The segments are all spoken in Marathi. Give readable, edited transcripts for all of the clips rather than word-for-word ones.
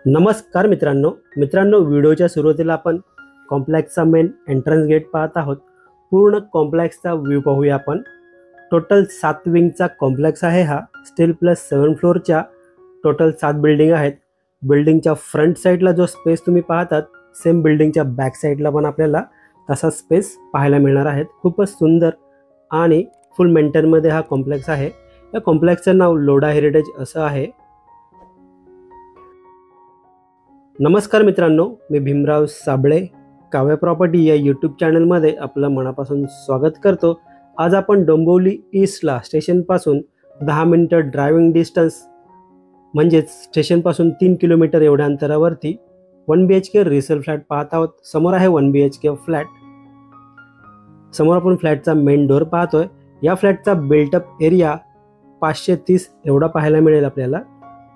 नमस्कार मित्रांनो व्हिडिओच्या सुरुवातीला आपण कॉम्प्लेक्सचा मेन एंट्रन्स गेट पाहत आहोत। पूर्ण कॉम्प्लेक्सचा व्ह्यू पाहूया आपण। टोटल 7 विंगचा कॉम्प्लेक्स आहे हा। स्टील प्लस 7 फ्लोअरच्या टोटल 7 बिल्डिंग आहेत। बिल्डिंगच्या फ्रंट साइडला जो स्पेस तुम्ही पाहतात सेम बिल्डिंगच्या बॅक साइडला पण आपल्याला तसा स्पेस पाहायला मिळणार आहे। खूपच सुंदर आणि फुल मेंटेन मध्ये हा कॉम्प्लेक्स आहे। या कॉम्प्लेक्सचं नाव लोढा हेरिटेज असं आहे। नमस्कार मित्रांनो, मी भीमराव साबळे काव्य प्रॉपर्टी या यूट्यूब चॅनलमध्ये आपलं मनापासून स्वागत करतो। आज आपण डोंबिवली ईस्टला स्टेशनपासून 10 मिनिटं ड्रायव्हिंग डिस्टन्स म्हणजेच स्टेशनपासून 3 किलोमीटर एवढ्या अंतरावरती 1 BHK रिसेल फ्लॅट पाहत आहोत। समोर आहे 1 BHK फ्लॅट। समोर आपण फ्लॅटचा मेन डोर पाहतोय। या फ्लॅटचा बिल्टअप एरिया 530 एवढा पाहायला मिळेल आपल्याला।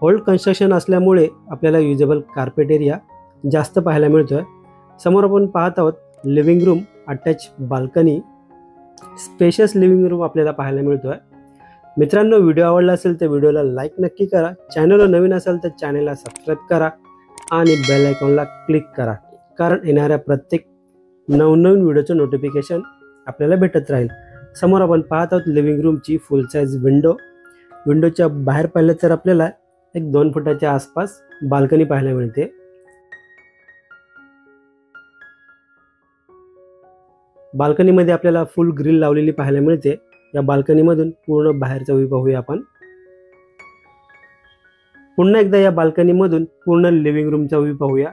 ओल्ड कन्स्ट्रक्शन असल्यामुळे आपल्याला युजेबल कार्पेट एरिया जास्त पाहायला मिळतोय। समोर आपण पाहत आहोत living room, attach balcony, spacious living room आपल्याला पाहायला मिळतोय। मित्रांनो, व्हिडिओ आवडला असेल तर व्हिडिओला लाईक नक्की करा। चॅनलवर नवीन असाल तर चॅनलला सबस्क्राईब करा आणि बेल आयकॉनला क्लिक करा, कारण येणाऱ्या प्रत्येक नवनवीन व्हिडिओचं नोटिफिकेशन आपल्याला भेटत राहील। समोर आपण पाहत आहोत लिव्हिंग रूमची फुल साइज विंडो। विंडोच्या बाहेर पाहिलं तर आपल्याला एक 2 फुटाच्या आसपास बाल्कनी पाहायला मिळते। बाल्कनीमध्ये आपल्याला फुल ग्रिल लावलेली पाहायला मिळते। या बाल्कनीमधून पूर्ण बाहेरचा व्ह्यू पाहूया आपण। पुन्हा एकदा या बाल्कनीमधून पूर्ण लिव्हिंग रूमचा व्ह्यू पाहूया।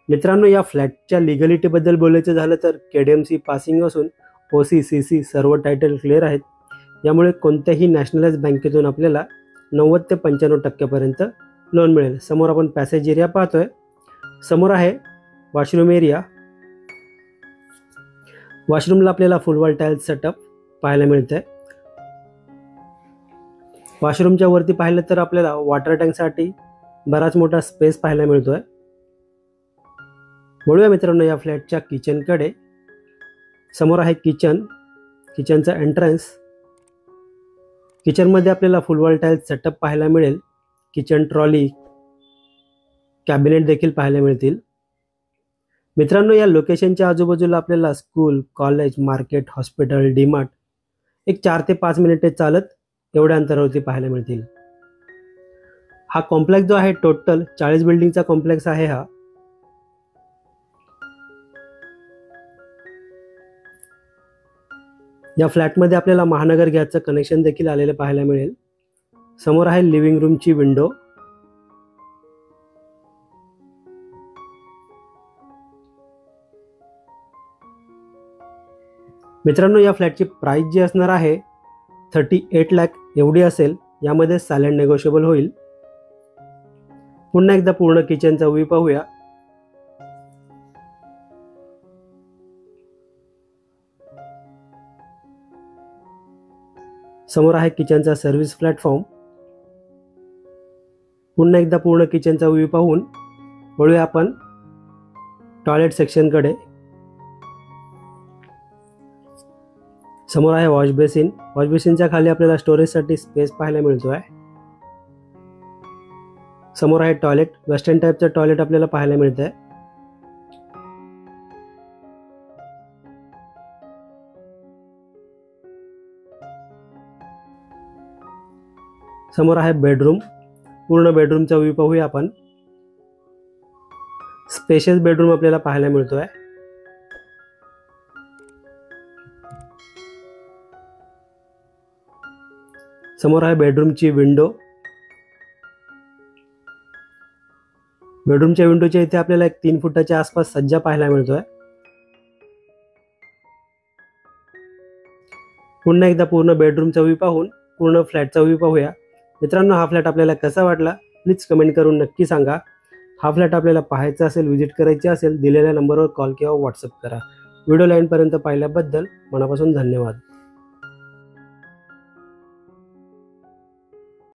मित्रांनो, या फ्लॅटच्या लिगॅलिटी बद्दल बोलायचं झालं तर KDMC पासिंग असून OC CC सर्व टायटल क्लिअर आहेत। यामुळे कोणत्याही नॅशनलाइज बँकेतून आपल्याला 90 ते 95% पर्यंत लोन मिळेल। समोर आपण पॅसेज एरिया पाहतोय। समोर आहे वॉशरूम एरिया। वॉशरूमला आपल्याला फुल वॉल टाइल्स सेटअप पाहायला मिळते। वॉशरूमच्या वरती पाहिलं तर आपल्याला वॉटर टँकसाठी बराच मोठा स्पेस पाहायला मिळतोय। वळूया मित्रांनो या फ्लॅटच्या किचनकडे। समोर आहे किचनचा एंट्रन्स। किचनमध्ये आपल्याला फुल वॉल टाइल्स सेटअप पाहायला मिळेल। किचन ट्रॉली, कॅबिनेट देखील पाहायला मिळतील। मित्रांनो, या लोकेशनच्या आजूबाजूला आपल्याला school, college, market, hospital, DMart एक 4 ते 5 मिनिटे चालत एवढ्या अंतरावरती पाहायला मिळतील। हा कॉम्प्लेक्स जो आहे टोटल 40 बिल्डिंगचा कॉम्प्लेक्स आहे हा। या फ्लॅटमध्ये आपल्याला महानगर गॅसचं कनेक्शन देखील आलेलं पाहायला मिळेल। समोर आहे लिव्हिंग रूमची विंडो। मित्रांनो, या फ्लॅटची प्राइस जी असणार आहे 38 लाख एवढी असेल। यामध्ये सायलेंट नेगोशिएबल होईल। पुन्हा एकदा पूर्ण किचनचा व्ह्यू पाहूया। समोर आहे किचनचा सर्व्हिस प्लॅटफॉर्म। पुन्हा एकदा पूर्ण किचनचा व्ह्यू पाहून वळूया आपण टॉयलेट सेक्शनकडे। समोर आहे वॉश बेसिन। वॉश बेसिनच्या खाली आपल्याला स्टोरेजसाठी स्पेस पाहायला मिळतोय। समोर आहे टॉयलेट। वेस्टर्न टाईपचं टॉयलेट आपल्याला पाहायला मिळतंय। समोर आहे बेडरूम। पूर्ण बेडरूमचा व्ह्यू पाहूया आपण। स्पेशियस बेडरूम आपल्याला पाहायला मिळतोय। समोर आहे बेडरूमची विंडो। बेडरूमच्या विंडोच्या इथे आपल्याला एक 3 फुटाच्या आसपास सज्जा पाहायला मिळतोय। पुन्हा एकदा पूर्ण बेडरूमचा व्ह्यू पाहून पूर्ण फ्लॅटचा व्ह्यू पाहूया। मित्रांनो, हा फ्लॅट आपल्याला कसा वाटला प्लीज कमेंट करून नक्की सांगा। हा फ्लॅट आपल्याला पाहायचा असेल, व्हिजिट करायची असेल, दिलेल्या नंबरवर कॉल किंवा व्हॉट्सअप करा। व्हिडिओ लाईनपर्यंत पाहिल्याबद्दल मनापासून धन्यवाद।